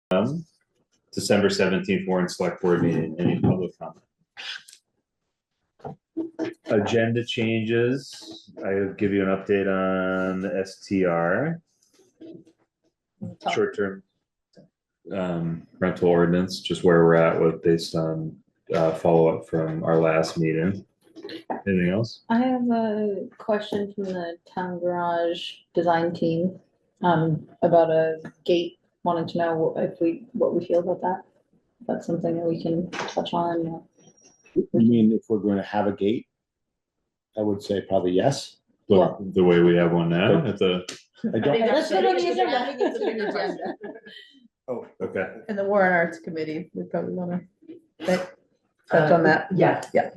December 17th warrant select board meeting. Any public comment? Agenda changes. I'll give you an update on the STR. Short-term rental ordinance, just where we're at with based on follow-up from our last meeting. Anything else? I have a question from the town garage design team about a gate. Wanted to know what we feel about that. If that's something that we can touch on. You mean if we're going to have a gate? I would say probably yes. The way we have one now at the. I don't. Let's put it on the agenda. I think it's a big agenda. Oh, Okay. And the Warren Arts Committee, we probably wanna touch on that. Yeah. Yeah.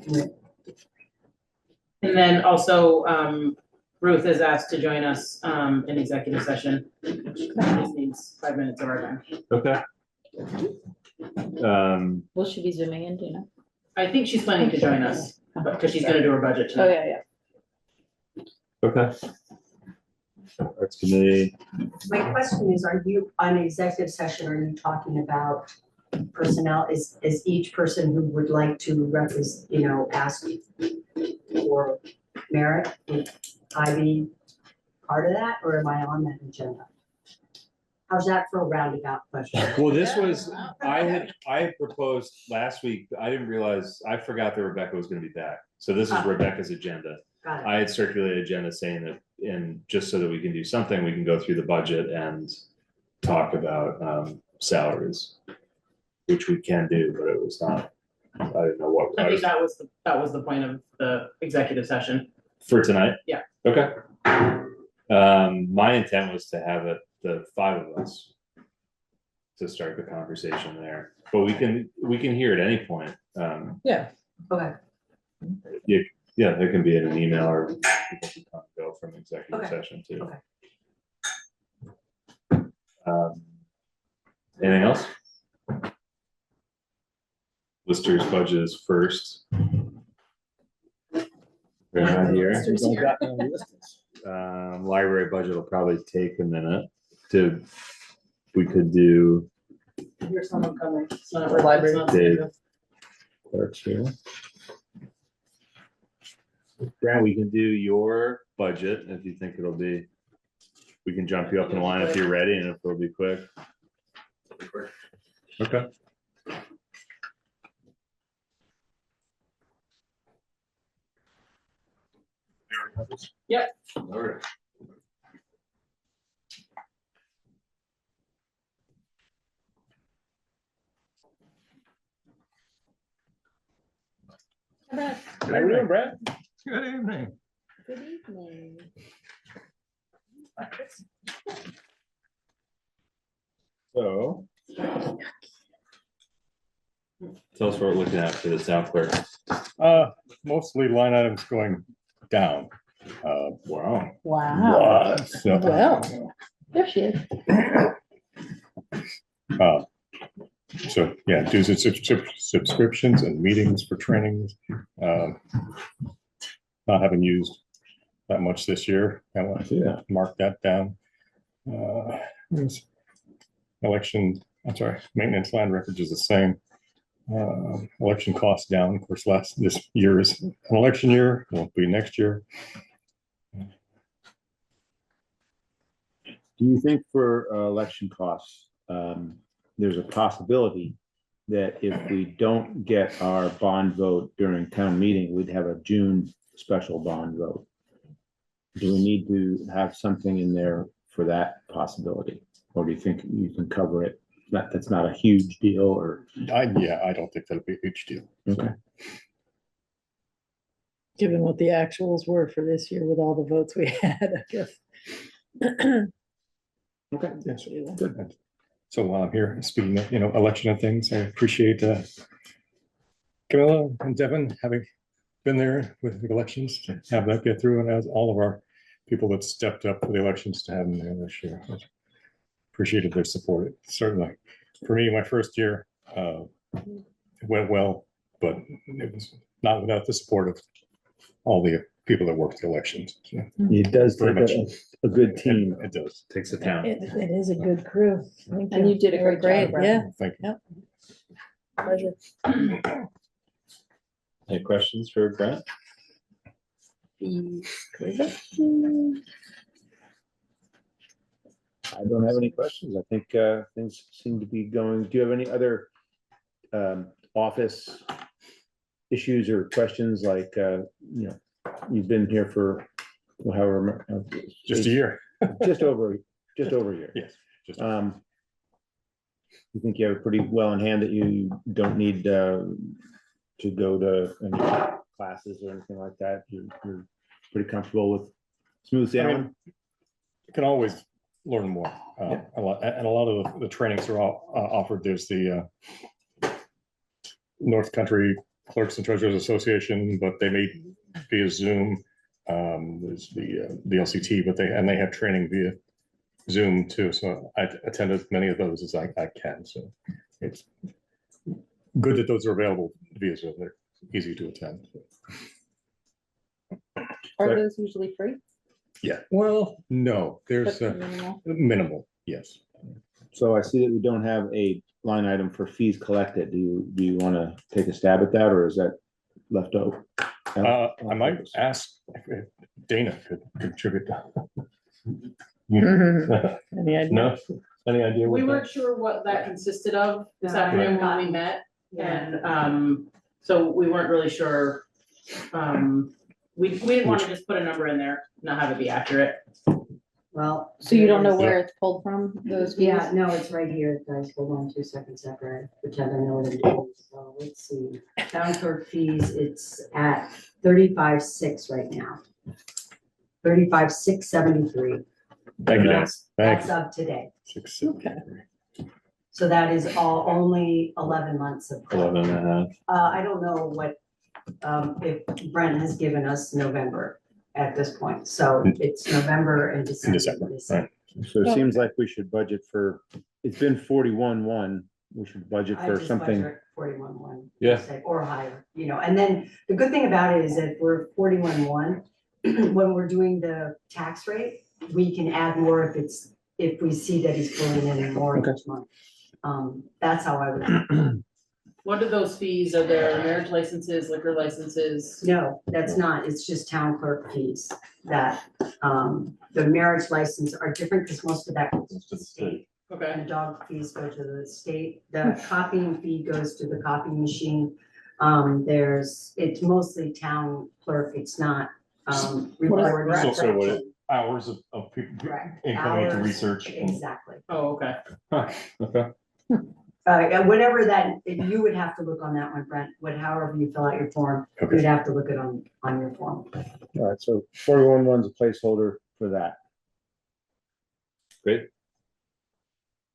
And then also, Ruth is asked to join us in executive session, which just needs 5 minutes of our time. Okay. Will she be zooming in, do you know? I think she's planning to join us, because she's gonna do her budget Oh, tonight. yeah. Okay. Arts committee. My question is, are you, on executive session, are you talking about personnel? Is each person who would like to represent, ask for merit, would I be part of that, or am I on that agenda? How's that for a roundabout question? Well, this was, I had proposed last week, I didn't realize, I forgot that Rebecca was gonna be back. So this is Rebecca's agenda. Got it. I had circulated agenda saying that, and just so that we can do something, we can go through the budget and talk about salaries, which we can do, but it was not, I didn't know what. I think that was the point of the executive session. For tonight? Yeah. Okay. My intent was to have it, the 5 of us, to start the conversation there, but we can hear at any point. Yeah. Okay. Yeah, there can be in an email or people can come and go from executive session too. Okay. Anything else? Lister's budget is first. They're not here. Library budget will probably take a minute we could do. Here's someone coming. It's not For library. it's not- Dave. Clerk's here. Grant, we can do your budget if you think it'll be, we can jump you up in line if you're ready and if it'll be quick. Okay. Yep. All right. Brett. How you doing, Brett? Good evening. Good evening. So. Tell us what we're looking at for the town clerk. Mostly line items going down. Wow. Wow. So, Well, there she is. so yeah, dues and subscriptions and meetings for trainings. Not having used that much this year. I want to mark that down. Maintenance land records is the same. Election costs down. Of course, this year is an election year. Won't be next year. Do you think for election costs, there's a possibility that if we don't get our bond vote during town meeting, we'd have a June special bond vote? Do we need to have something in there for that possibility? Or do you think you can cover it? That's not a huge deal, or? I don't think that'll be a huge deal. Okay. Given what the actuals were for this year with all the votes we had, I guess. Okay. Yes, good. So while I'm here, speaking of, election and things, I appreciate Camilla and Devin having been there with the elections to have that get through, and as all of our people that stepped up for the elections to have them there this year. Appreciated their support. Certainly, for me, my first year it went well, but it was not without the support of all the people that worked the elections. So It does very take much. a good team. It does. Takes a town. It is a good crew. Thank And you did a They were great job, Brett. Yeah. Thank you. Pleasure. Any questions for Brent? I don't have any questions. I think things seem to be going. Do you have any other office issues or questions like, you've been here for however. Just a year. Just over a year. Yes. Just You think you have it pretty well in hand that you don't need to go to any classes or anything like that? You're pretty comfortable with smooth I sailing? mean, you can always learn more. A lot of the trainings are all offered. There's the North Country Clerks and Treasurers Association, but they may via Zoom. There's the LCT, but they have training via Zoom too. So I attend as many of those as I can. So it's good that those are available via Zoom. They're easy to attend. Are those usually free? Yeah. Well, no, there's But minimal? minimal. Yes. So I see that we don't have a line item for fees collected. Do you want to take a stab at that, or is that left over? I might ask if Dana could contribute. Any idea? No, any idea? We what weren't sure what that consisted of this No. afternoon when we met, and, so we weren't really sure. We didn't want to just put a number in there, not have it be accurate. Well. So you don't know there's- where it's pulled from, those fees? Yeah, no, it's right here, guys, hold on 2 seconds after I pretend I know what it is, so let's see. Town clerk fees, it's at 35,600 right now. 35,673. Thank you. That's Thank you. of today, Okay. so that is all only 11 months of. 11 and a half. I don't know what, if Brent has given us November at this point, so it's November and December. December, right. So it seems like we should budget for, it's been 41,1. We should budget I for just something. budget 41,1. Yeah. Or higher, and then the good thing about it is that we're 41,1, when we're doing the tax rate, we can add more if we see that he's pulling in more each month. That's how I would. What are those fees? Are there marriage licenses, liquor licenses? No, that's not, it's just town clerk fees that, the marriage license are different because most of that goes to the state. Okay, And the dog fees go to the state, the copying fee goes to the copying machine. It's mostly town clerk, it's not, recording. It's also what hours of people Correct. incoming to Hours, research. Exactly. oh, okay. Okay. Whatever that, you would have to look on that one, Brent, however you fill out your form, Okay. you'd have to look it on your form. All right, so 41,1's a placeholder for that. Great.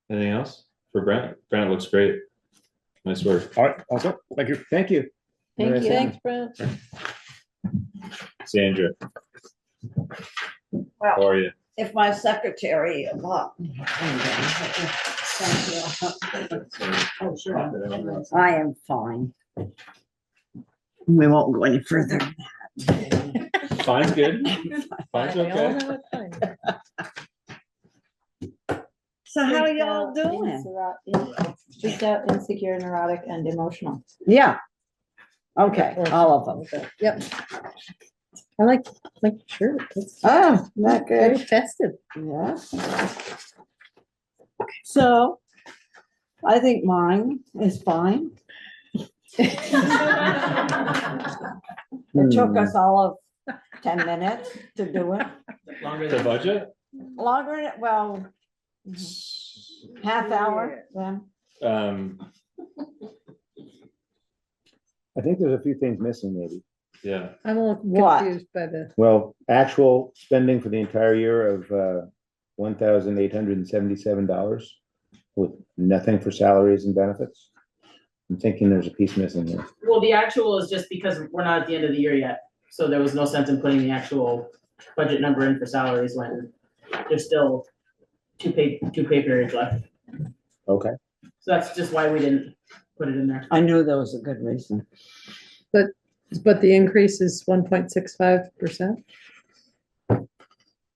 Anything else for Brent? Brent looks great. Nice work. All right. Also, thank you. Thank you. Thank Nice you. having Thanks, Brent. Sandra, how Well, are you? if my secretary, well, Oh, sure. I am fine. We won't go any further. Fine's good. Fine's They all okay. know it's fine. So how are y'all doing? Freaked out, insecure, neurotic, and emotional. Yeah. Okay, all of them. Yep. I like the shirt. It's Oh, not very good. festive. Yeah. So I think mine is fine. It took us all of 10 minutes to do it. Longer The than. budget? Longer, well, half hour then. I think there's a few things missing maybe. Yeah, I'm a little What? confused by the, Well, actual spending for the entire year of $1,877 with nothing for salaries and benefits. I'm thinking there's a piece missing here. Well, the actual is just because we're not at the end of the year yet, so there was no sense in putting the actual budget number in for salaries when there's still two pay periods left. Okay. So that's just why we didn't put it in there. I knew there was a good reason. but the increase is 1.65%.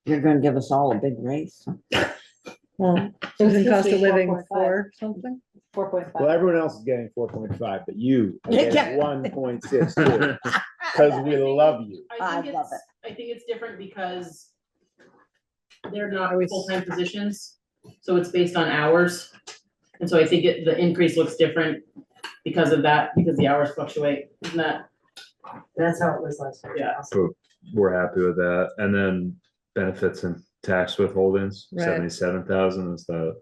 You're gonna give us all a big raise. Well, It was isn't supposed cost to of be living 4.5. 4 something? 4.5. Well, everyone else is getting 4.5, but you are Yeah. getting 1.62, because we love you. I love I think it's different because they're not Are we- full-time positions, so it's based on hours. And so I think the increase looks different because of that, because the hours fluctuate, isn't that? That's how it was last year. Yeah. So we're happy with that. And then benefits and tax withholdings, Right. 77,000 is the,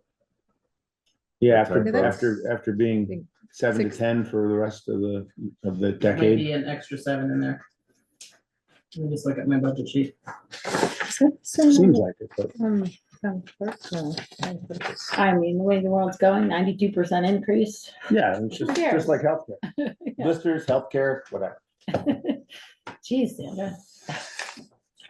Yeah, Okay. after being 7 to 10 for the rest of the Might decade. be an extra 7 in there. Let me just look at my budget sheet. Seems like it, but Town clerk? No, town clerk is- I mean, the way the world's going, 92% increase. yeah, it's just, cares? just like healthcare. Yeah. Blisters, healthcare, whatever. Geez, Sandra.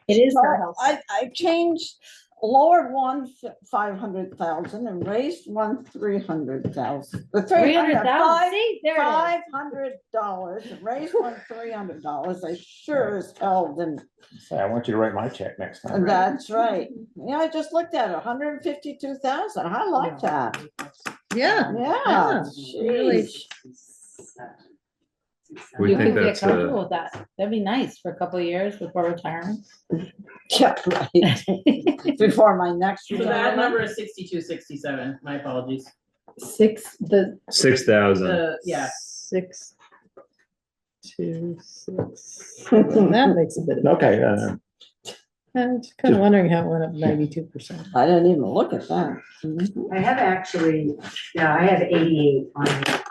It is her health. I changed, lowered one 500,000 and raised one 300,000. The 300,000, see, there it $500, and raised one $300. I sure as hell didn't. Say, I want you to write my check next time. That's right. Yeah, I just looked at it, 152,000. I like that. Yeah, Yeah. really. Jeez. we You think could get that's comfortable with that. That'd be nice for a couple of years before retiring. Yeah, right. Before my next So that retirement. number is 6267, my apologies. 6,000. Yeah, 6, 2, 6. That makes a bit of. Okay, I'm just kind of wondering how it went up 92%. I didn't even look at that. Mhm. I have actually, yeah, I have 88 on it,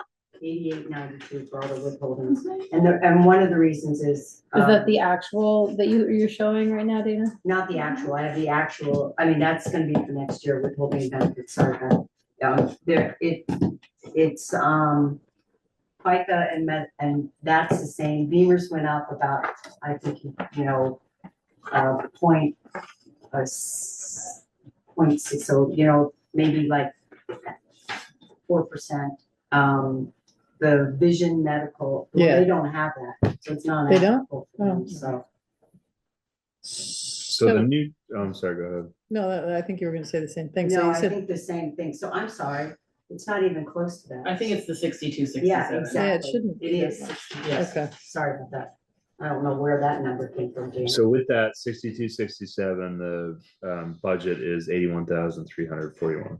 88.92 for all the withholdings. And one of the reasons is. Is that the actual that you're showing right now, Dana? Not the actual, I have the actual, I mean, that's gonna be for next year, withholding benefits, sorry, it's, FICA and that's the same, Beamer's went up about, I think, point, 0.6, so, maybe like 4%. The vision medical, well, Yeah. they don't have that, so it's not. They don't? applicable for them, Oh. So. So the new, I'm sorry, go ahead. No, I think you were gonna say the same thing. So No, you I said, think the same thing, so I'm sorry, it's not even close to that. I think it's the 6267. Yeah, yeah, it exactly. shouldn't. It be is, that much. yes, Okay. sorry about that. I don't know where that number came from, Dana. So with that 6267, the budget is 81,341.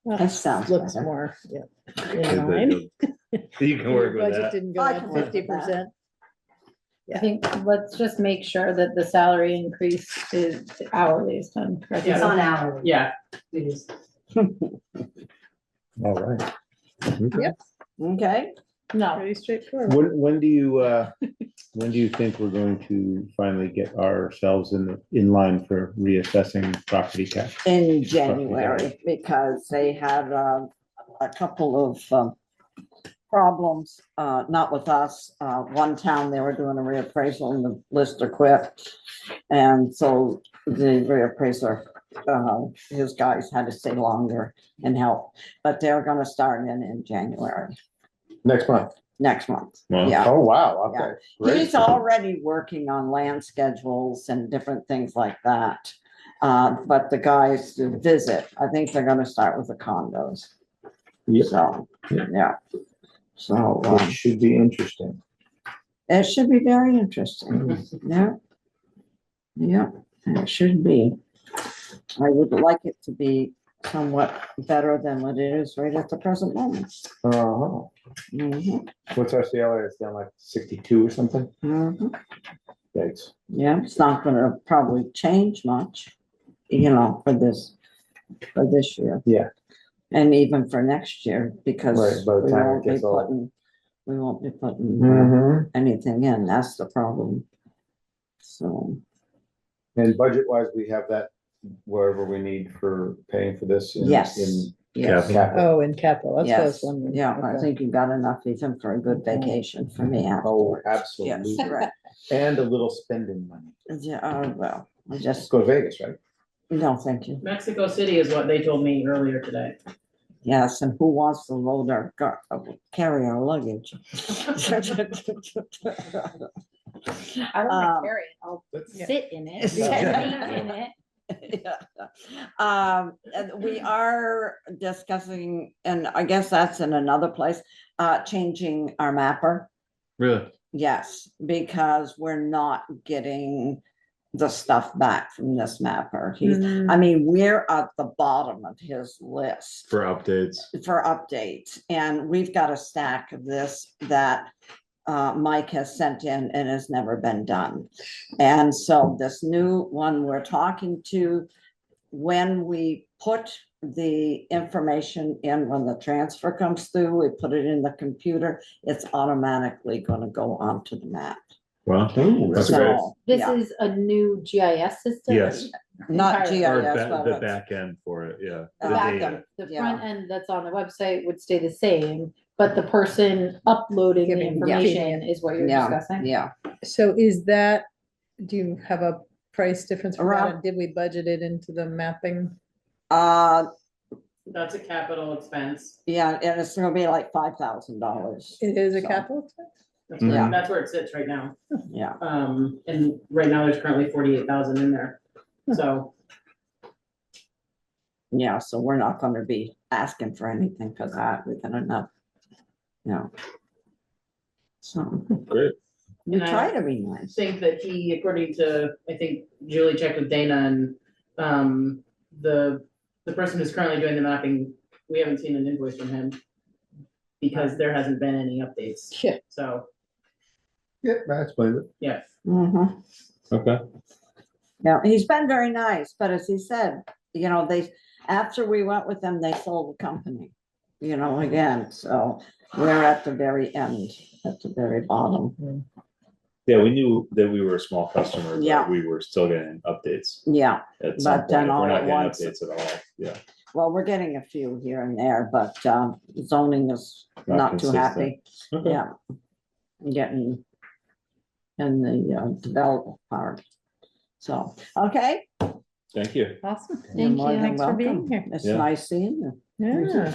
Well, That sounds looks better. more, yeah. Okay, In line. You can work with Budget that. didn't go I up can work with that. 50%. I think let's just make sure that the salary increase is hourly is done correctly. It's on hourly. Yeah, It is. all right. Okay, No, Pretty straightforward. When do you think we're going to finally get ourselves in line for reassessing property tax? in January, because they had a couple of problems, not with us. One town, they were doing a reappraisal and the lister quit. And so the reappraiser, his guys had to stay longer and help, but they're gonna start in January, Next month. next month. Wow. Yeah. Oh, wow, okay. Great. He's already working on land schedules and different things like that. But the guys to visit, I think they're gonna start with the condos. Yep. So, yeah. So, It should be interesting. it should be very interesting. Yeah. Yeah, it should be. I would like it to be somewhat better than what it is right at the present moment. Oh, Mhm, what's our CLA? It's down like 62 or something? mhm. Thanks. Yeah, it's not gonna probably change much, for this year. Yeah. And even for next year, because Right, by the we time it won't be gets old. putting, we won't be putting Mm-hmm. anything in, that's the problem. So, And budget wise, we have that wherever we need for paying for this. yes, yes, Capital. Oh, in capital, that's what I was yes, wondering. yeah, I Okay. think you got enough even for a good vacation for me Oh, afterwards. absolutely. Yes, right. And a little spending money. Yeah, well, I Let's just, go to Vegas, right? no, thank you. Mexico City is what they told me earlier today. Yes, and who wants to load our, carry our luggage? I don't Um, want to carry it, I'll That's- sit in it, Yeah. read in it. Yeah. And we are discussing, and I guess that's in another place, changing our mapper. Really? Yes, because we're not getting the stuff back from this mapper. I mean, we're at the bottom of his list For updates. for updates, and we've got a stack of this that Mike has sent in and has never been done. And so this new one we're talking to, when we put the information in, when the transfer comes through, we put it in the computer, it's automatically gonna go onto the map. Well, that's great. So, This yeah, is a new GIS system? Yes. not entirely. Or GIS, the but back end for it, yeah. The The back data. end, the Yeah. front end that's on the website would stay the same, but the person uploading the Giving- information is what you're yeah, discussing? yeah. So is that, do you have a price difference for that? Around- And did we budget it into the mapping? That's a capital expense. Yeah, and it's gonna be like $5,000. It is a So, capital expense? That's where, Yeah. that's where it sits right now. Yeah, And right now there's currently 48,000 in there. So, yeah, so we're not gonna be asking for anything for that, we're gonna know. Yeah. So, Great. we And I- try to be nice. think that he, according to, I think Julie checked with Dana and, the person who's currently doing the mapping, we haven't seen an invoice from him. Because there hasn't been any updates, Yeah. so, Yeah, that explains it. yeah. Mhm. Okay. Yeah, he's been very nice, but as he said, you know, after we went with them, they sold the company. You know, again, so we're at the very end, at the very bottom. Yeah, we knew that we were a small customer, Yeah. but we were still getting updates Yeah, at some But point. then If all we're not at getting once- updates at all, yeah. well, we're getting a few here and there, but zoning is Not not too consistent. happy. Okay. Yeah. Getting in the development part. So, okay. Thank you. Awesome. you're Thank more you. than Thanks for being welcome. here. It's Yeah. nice seeing you. Yeah.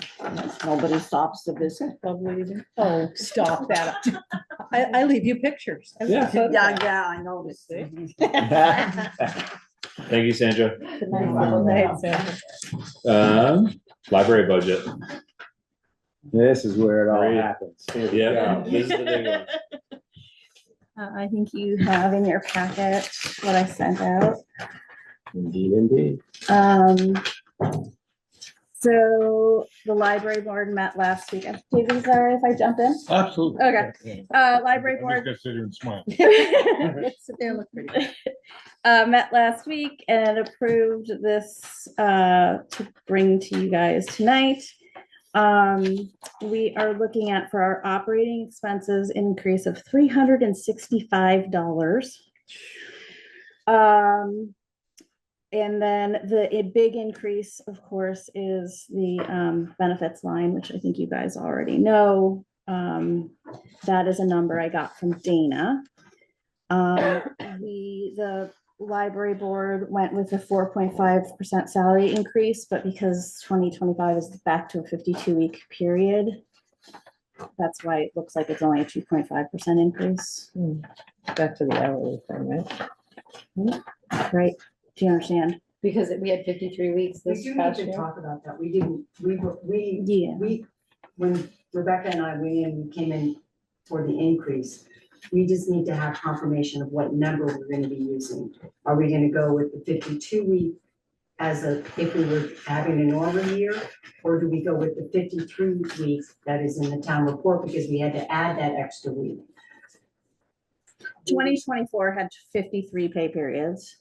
Nobody stops to visit. Lovely. Oh, stop that. I leave you pictures. I leave Yeah. photographs. Yeah, I noticed. Thank you, Sandra. Good night. Good night, Sam. Library budget. This is where it all Great. happens. Here we Yeah, go. this is the big one. I think you have in your packet what I sent out. Indeed, indeed. So the library board met last week. David, is that all right if I jump in? Absolutely. Okay. Library board. gonna sit here and smile. Let's sit there and look pretty good. Met last week and approved this to bring to you guys tonight. We are looking at for our operating expenses increase of $365. And then a big increase, of course, is the benefits line, which I think you guys already know. That is a number I got from Dana. The library board went with a 4.5% salary increase, but because 2025 is back to a 52-week period, that's why it looks like it's only a 2.5% increase. Back to the hourly thing, right? Right? Do you understand? Because we had 53 weeks We this do need past to year. talk about that. We didn't, we, Yeah. when Rebecca and I, we came in for the increase, we just need to have confirmation of what number we're gonna be using. Are we gonna go with the 52-week if we were having a normal year? Or do we go with the 53 weeks that is in the town report because we had to add that extra week? 2024 had 53 pay periods.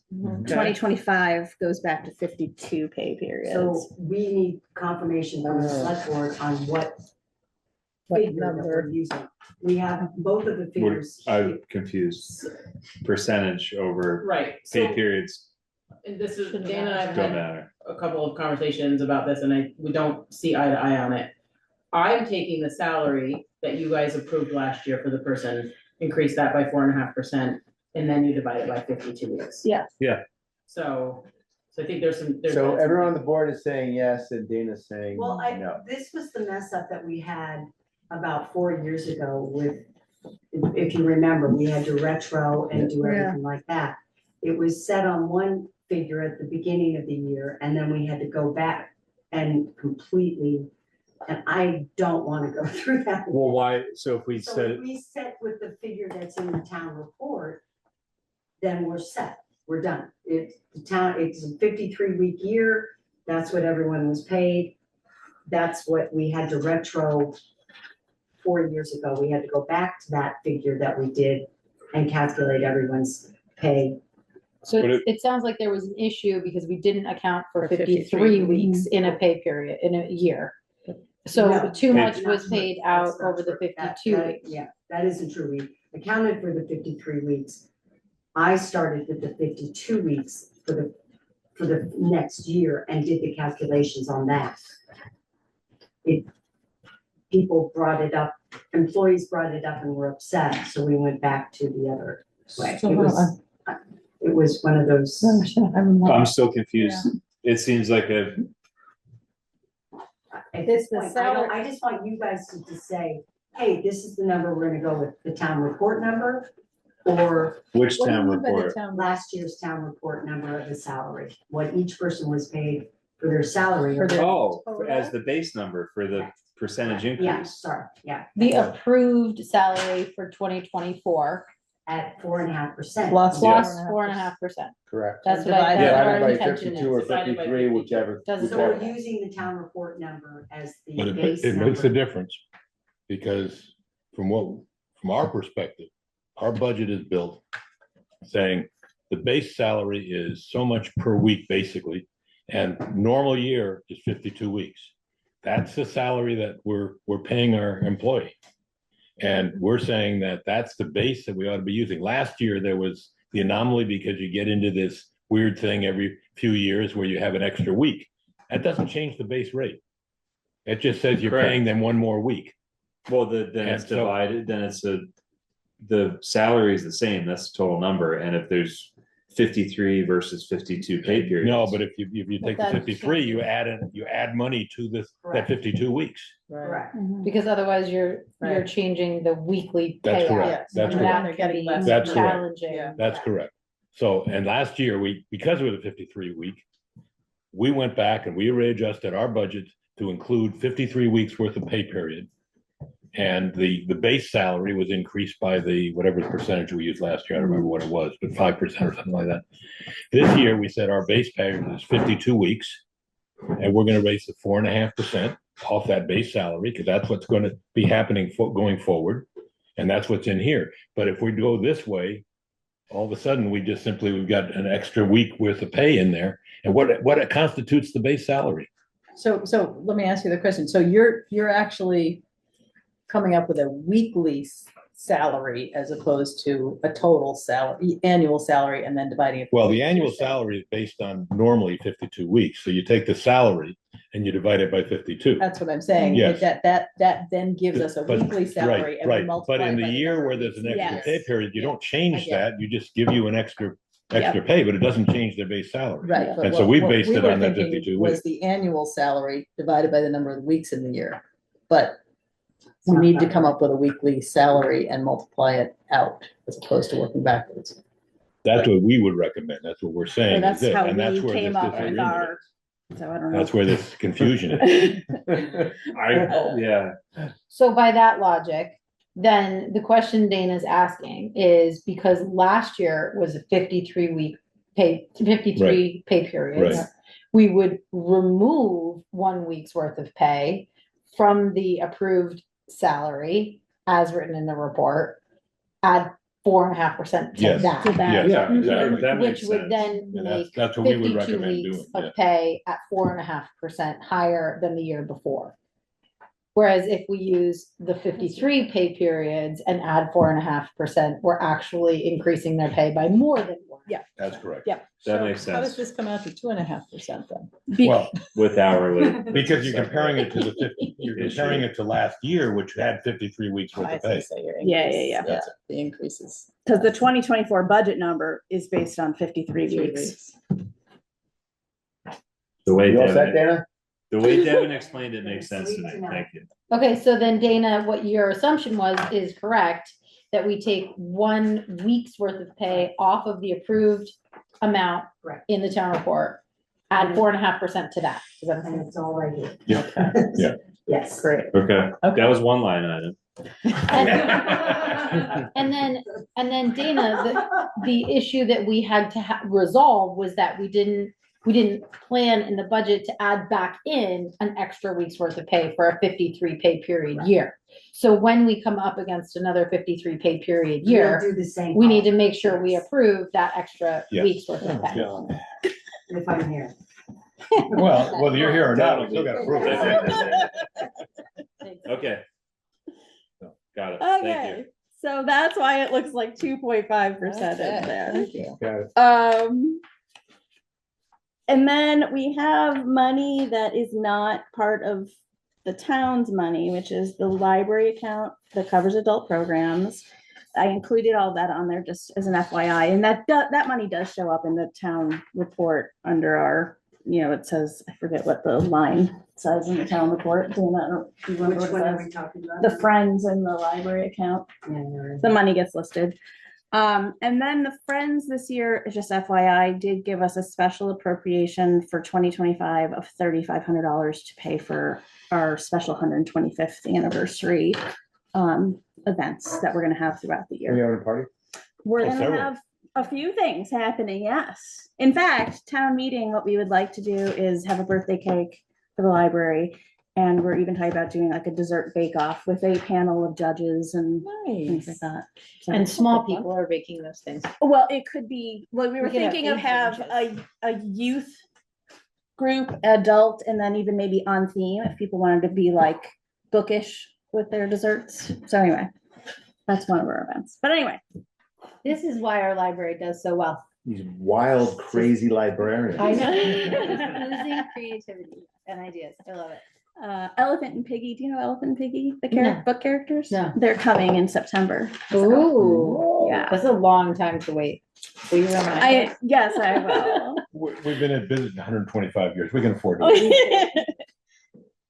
2025 goes back to 52 pay periods. So we need confirmation from the select board on what What figure that number? we're using. We have both of the figures. I'm confused. Percentage over Right, pay so, periods and this is, Shouldn't Dana and I have don't had matter. a couple of conversations about this, and we don't see eye to eye on it. I'm taking the salary that you guys approved last year for the person, increase that by 4.5%, and then you divide it by 52 weeks. Yeah. Yeah. So I think there's some. So everyone on the board is saying yes, and Dana's saying Well, no. this was the mess up that we had about 4 years ago with, if you remember, we had to retro and do Yeah. everything like that. It was set on one figure at the beginning of the year, and then we had to go back and completely, and I don't wanna go through that. Well, why, so if we So said, if we set with the figure that's in the town report, then we're set, we're done. It's a 53-week year, that's what everyone was paid. That's what we had to retro 4 years ago. We had to go back to that figure that we did and calculate everyone's pay. So But it sounds like there was an issue because we didn't account for For 53 53 weeks in a pay period, in a year. So No, too much that's was not true. paid out That's not over the true. That- 52 that- weeks. Yeah, that isn't true. We accounted for the 53 weeks. I started with the 52 weeks for the next year and did the calculations on that. People brought it up, employees brought it up and were upset, so we went back to the other way. It was one of those. I'm still confused. It seems like At This this the point, salary- I just want you guys to say, hey, this is the number we're gonna go with, the town report number, or which What do you town mean by the report? town? last year's town report number of the salary, what each person was paid for their salary. For their- Oh, total? as the base number for the percentage Yeah, increase. sorry, yeah, The approved salary for 2024 at 4.5%. Plus- plus Yes. 4.5%. Correct. That's what I, Divided that's what Divided our by intention 52 or is. Divided by 53, 52. whichever. Doesn't So we're whichever. using the town report number as the But base it makes a number. difference, because from our perspective, our budget is built saying the base salary is so much per week, basically, and normal year is 52 weeks. That's the salary that we're paying our employee. And we're saying that that's the base that we ought to be using. Last year, there was the anomaly because you get into this weird thing every few years where you have an extra week. That doesn't change the base rate. It just says you're Correct. paying them one more week. Well, then it's And so- divided, then the salary is the same, that's the total number, and if there's 53 versus 52 pay periods. No, but if you take the that 53, you add money to that Correct. 52 weeks. Correct. Because otherwise you're Right. changing the weekly That's payout. correct. Yes. That's And correct. that They're can getting be less. That's correct. challenging. Yeah. That's correct. So, and last year, because it was a 53 week, we went back and we readjusted our budget to include 53 weeks worth of pay period. And the base salary was increased by whatever percentage we used last year. I don't remember what it was, but 5% or something like that. This year, we said our base pay is 52 weeks. And we're gonna raise it 4.5% off that base salary, because that's what's gonna be happening going forward. And that's what's in here. But if we go this way, all of a sudden, we've got an extra week worth of pay in there. And what constitutes the base salary? So let me ask you the question. So you're actually coming up with a weekly salary as opposed to a total salary, annual salary, and then dividing it. Well, the annual salary is based on normally 52 weeks. So you take the salary and you divide it by 52. That's what I'm saying. Yes. That then gives us a But- weekly salary and we Right, multiply. but in by the year number where of there's an weeks. extra Yes. pay period, you don't I change get that. You just give you an extra pay, but it doesn't change their base salary. Right. but And so what- we what based we it were on that thinking 52 Was weeks. the annual salary divided by the number of weeks in the year, but we need to come up with a weekly salary and multiply it out as opposed to working backwards. That's what we would recommend. That's what we're saying. That's is it, how and that's we where this came up with disagreement our, is. so I don't know. That's where this confusion is. Yeah, So by that logic, then the question Dana's asking is because last year was a 53 pay periods. Right. We would remove 1 week's worth of pay from the approved salary as written in the report, add 4.5% to Yes. that. To that. Yeah, Mhm. exactly. that makes Which would sense. then And make that's what we would 52 recommend weeks doing. of yeah. pay at 4.5% higher than the year before. Whereas if we use the 53 pay periods and add 4.5%, we're actually increasing their pay by more than one. That's correct. Yeah. that makes How does sense this come out to 2.5% then? Well, with hourly. because you're comparing it to you're Issue. comparing it to last year, which had 53 weeks worth I of pay. see, so your Yeah, increase- yeah. Yeah, the increases. Because the 2024 budget number is based on 53 3 weeks. The way You all set, Devin, Dana? the way Devin explained it makes sense to Sweet me, to know. thank you. Okay, so then Dana, what your assumption is correct, that we take 1 week's worth of pay off of the approved amount Correct. in the town report, add 4.5% to that. Is that And it's all right here. Yeah. Yeah. Yes. great? Okay, that was one line item. And then Dana, the issue that we had to resolve was that we didn't plan in the budget to add back in an extra week's worth of pay for a 53 pay period year. So when we come up against another 53 pay period We'll year, do the same. we need to make sure we approve that extra Yes. week's worth of pay. If I'm here. Well, whether you're here or not, we still gotta prove it. Okay. Got it, thank you. Okay, so that's why it looks like 2.5% in Okay, there. thank you. Got it. And then we have money that is not part of the town's money, which is the library account that covers adult programs. I included all that on there just as an FYI, and that money does show up in the town report under our, it says, I forget what the line says in the town report. Dana, I don't remember Which what one it are says. we talking about? The Friends and the library account. Yeah, The money gets listed. And then the Friends this year, just FYI, did give us a special appropriation for 2025 of $3,500 to pay for our special 125th anniversary events that we're gonna have throughout the Are year. you having a party? We're Oh, gonna several. have a few things happening, yes. In fact, town meeting, what we would like to do is have a birthday cake for the library. And we're even talking about doing like a dessert bake-off with a panel of judges and things like that. So- And small people are baking those things. Well, it could be, well, we were We could have thinking of age have ranges. a youth group, adult, and then even maybe on theme, if people wanted to be like bookish with their desserts. So anyway, that's one of our events. But anyway, This is why our library does so well. These wild, crazy librarians. I know. Oozing creativity and ideas. I love it. Elephant and Piggy, do you know Elephant and Piggy, the No. book characters? No. They're coming in September. So, Ooh, yeah. that's a long time to wait. Will you remind us? Yes, I will. We've been in business 125 years. We can afford it.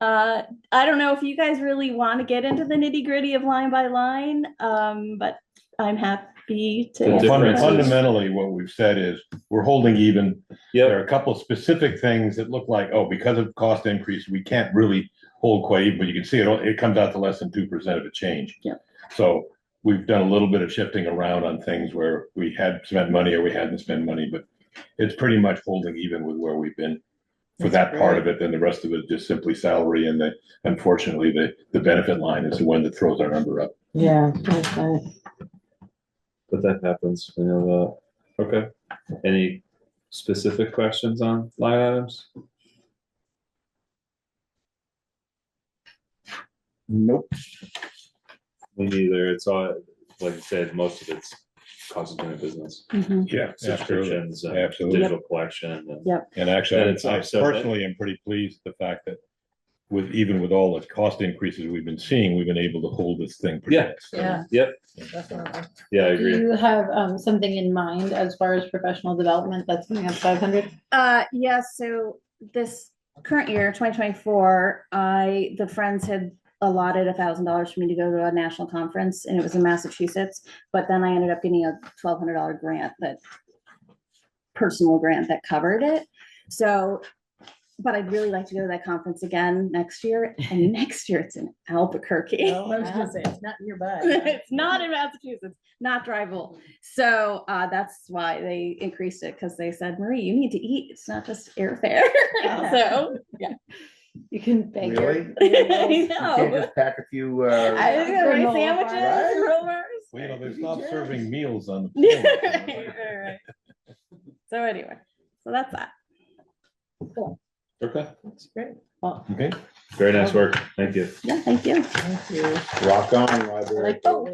I don't know if you guys really want to get into the nitty gritty of line by line, but I'm happy to. The answer differences. questions. Fundamentally, what we've said is we're holding even. Yep, There are a couple of specific things that look like, oh, because of cost increase, we can't really hold quite even, but you can see it comes out to less than 2% of a change. Yeah. So we've done a little bit of shifting around on things where we had spent money or we hadn't spent money, but it's pretty much holding even with where we've been for that part of it. Then the rest of it is just simply salary, and unfortunately, the benefit line is the one that throws our number up. Yeah. but that happens, we know that. Okay, any specific questions on line items? Nope. Me neither, it's all, like you said, most of it's cost of doing business, Mhm. Yeah, subscriptions, and Absolutely. digital collection. And And actually, And I it's tough, so that- personally am pretty pleased with the fact that even with all the cost increases we've been seeing, we've been able to hold this thing. pretty Yeah. good. So, Yeah. Yep, Definitely. yeah, I Do agree. you have something in mind as far as professional development that's coming up 500? Yes, so this current year, 2024, the Friends had allotted $1,000 for me to go to a national conference, and it was in Massachusetts, but then I ended up getting a $1,200 grant, personal grant that covered it. So, but I'd really like to go to that conference again next year, and next year it's in Albuquerque. I was gonna say, it's not nearby. It's not in Massachusetts, not drivable. So that's why they increased it, because they said, Marie, you need to eat. It's not just airfare. So, yeah. You can beg your. Really? I You can't know. just pack a few, I was gonna Granola make sandwiches, bars. roll bars. Well, they stopped serving meals on the. Right. So anyway, so that's that. Okay, That's great. Okay. very nice work, thank you. Yeah, thank you. Thank you. rock on library. Oh,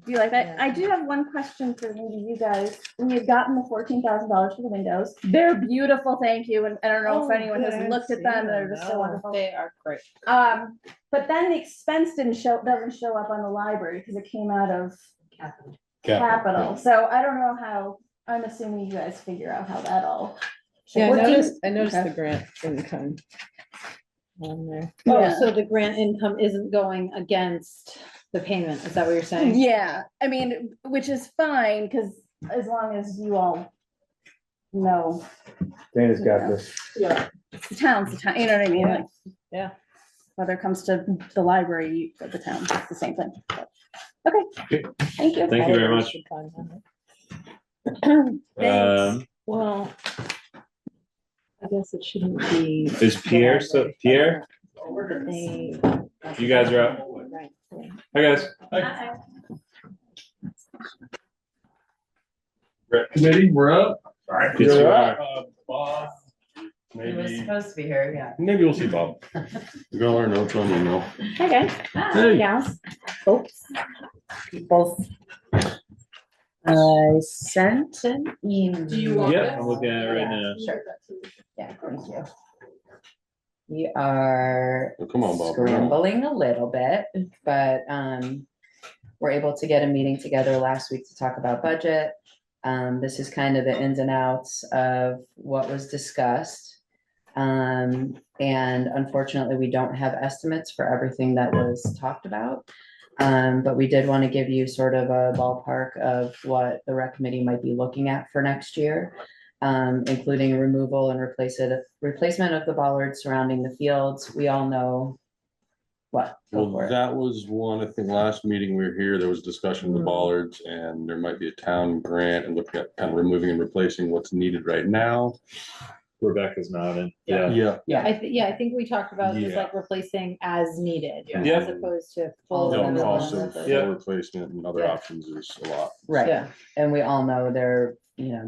do you like that? I do have one question for maybe you guys. We had gotten the $14,000 for the windows. They're beautiful, thank you. And I don't know if Oh, anyone has good. looked at them. They're just so No. wonderful. They are great. But then the expense doesn't show up on the library because it came out of Capital. capital. So I don't know how, I'm assuming you guys figure out how that all. Yeah, Or do you- I noticed okay. the grant income on there. Oh, Yeah. so the grant income isn't going against the payment, is that what you're saying? Yeah, I mean, which is fine, because as long as you all know, Dana's got this. Yeah. the town's the town, you know what I mean? Like, Yeah. whether it comes to the library or the town, it's the same thing. Okay, thank you. Thank you very much. Thanks. Well, I guess it shouldn't be. Is Pierre, so Pierre, They- you guys are up. Right. Hi, guys. Rec committee, we're up. All right. Yes, you are. Bob, He was maybe, supposed to be here, yeah. maybe we'll see Bob. We got our notes on email. Hi, guys. Hey. Gals. Oops. Both. I sent an email. Do you want Yep, I'm looking at it right now. Sure. Yeah, thank you. We are Oh, come on, Bob. scrambling a little bit, but we're able to get a meeting together last week to talk about budget. This is kind of the ins and outs of what was discussed. And unfortunately, we don't have estimates for everything that was talked about. But we did want to give you sort of a ballpark of what the rec committee might be looking at for next year. Including removal and replacement of the bollards surrounding the fields. We all know what. Go for Well, it. that was one, I think last meeting we were here, there was discussion of the bollards and there might be a town grant and looking at kind of removing and replacing what's needed right now. Rebecca's nodding. Yeah. Yeah. Yeah. I think we talked about just Yeah. like replacing as needed, Yeah. as opposed to full. All No the cost ones. of Yeah. full replacement and other Yeah. options is a lot. Right, Yeah. and we all know they're,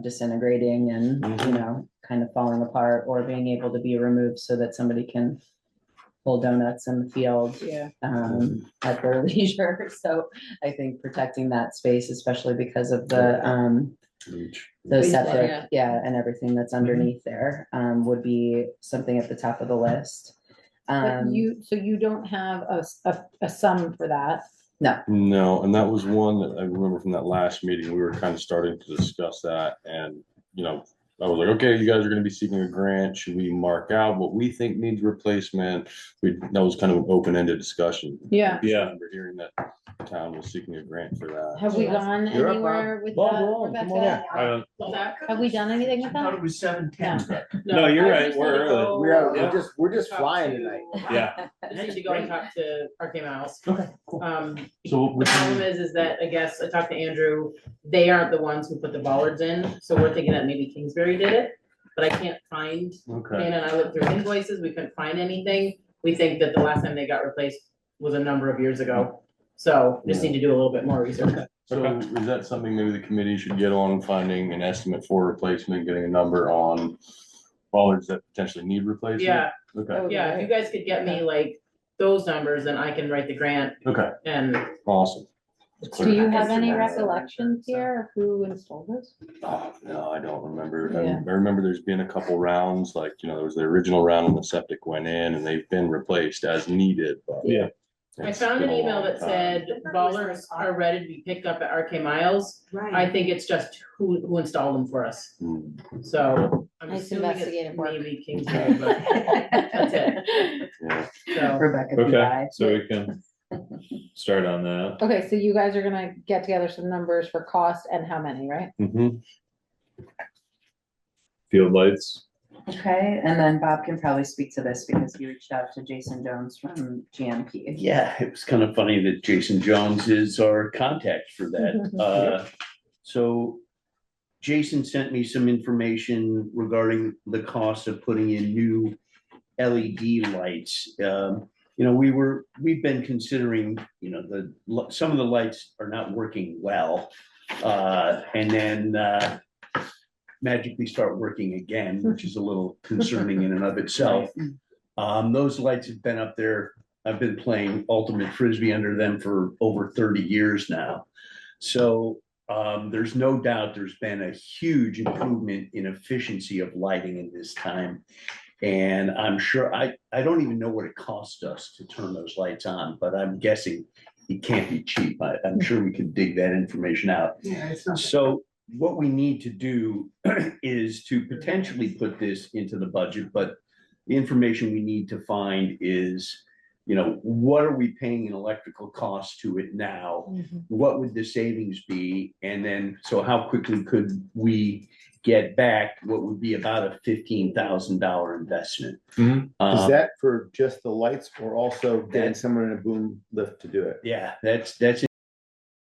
disintegrating and, Mhm. kind of falling apart or being able to be removed so that somebody can pull donuts in the field. Yeah. At their leisure, so I think protecting that space, especially because of the Each. the Wastewater, septic, yeah, and everything that's underneath there, would be something at the top of the list. But so you don't have a sum for that? No, and that was one that I remember from that last meeting, we were kind of starting to discuss that and, I was like, okay, you guys are gonna be seeking a grant. Should we mark out what we think needs replacement? That was kind of an open-ended discussion. Yeah. I remember hearing that the town was seeking a grant for that. Have we gone You're up, anywhere with Bob, that, go on, come on Rebecca? I don't, Have we done anything with that? was 7:10. No, you're I right, just we're need to early. go- We're just talk flying to- tonight. yeah. I just need to go and talk to Parque Mouse. Okay, cool. So The problem is that, I guess, I talked to Andrew, they aren't the ones who put the bollards in, so we're thinking that maybe Kingsbury did it. But I can't find, Okay. Dana and I looked through invoices, we couldn't find anything. We think that the last time they got replaced was a number of years ago. So just need to do a little bit more research. So is that something maybe the committee should get on, finding an estimate for replacement, getting a number on bollards that potentially need replacement? Yeah, Okay, yeah, if you guys could get me like those numbers, then I can write the grant okay, and awesome. Do you have any recollection here of who installed this? Oh, no, I don't remember. Yeah. I remember there's been a couple rounds, like, there was the original round when the septic went in and they've been replaced as needed, but. Yeah. I it's found been an a email long that time. said bollards are ready to be picked up at RK Miles. I think it's just who installed them for us. Hmm. So I'm Nice assuming it's investigative work. maybe Kingsbury, but that's it. Yeah. So Rebecca. Okay, so we can start on that. Okay, so you guys are gonna get together some numbers for cost and how many, right? Mhm. Field lights. Okay, and then Bob can probably speak to this because he reached out to Jason Jones from GMP. Yeah, it was kind of funny that Jason Jones is our contact for that. So Jason sent me some information regarding the cost of putting in new LED lights. We've been considering, some of the lights are not working well. And then magically start working again, which is a little concerning in and of itself. Those lights have been up there. I've been playing ultimate frisbee under them for over 30 years now. So there's no doubt there's been a huge improvement in efficiency of lighting in this time. And I'm sure, I don't even know what it cost us to turn those lights on, but I'm guessing it can't be cheap. I'm sure we could dig that information out. Yeah, it's not. So what we need to do is to potentially put this into the budget, but the information we need to find is you know, what are we paying in electrical costs to it now? What would the savings be? And then, so how quickly could we get back what would be about a $15,000 investment? Is Um, that for just the lights or also getting that- someone in a boom lift to do it? Yeah, that's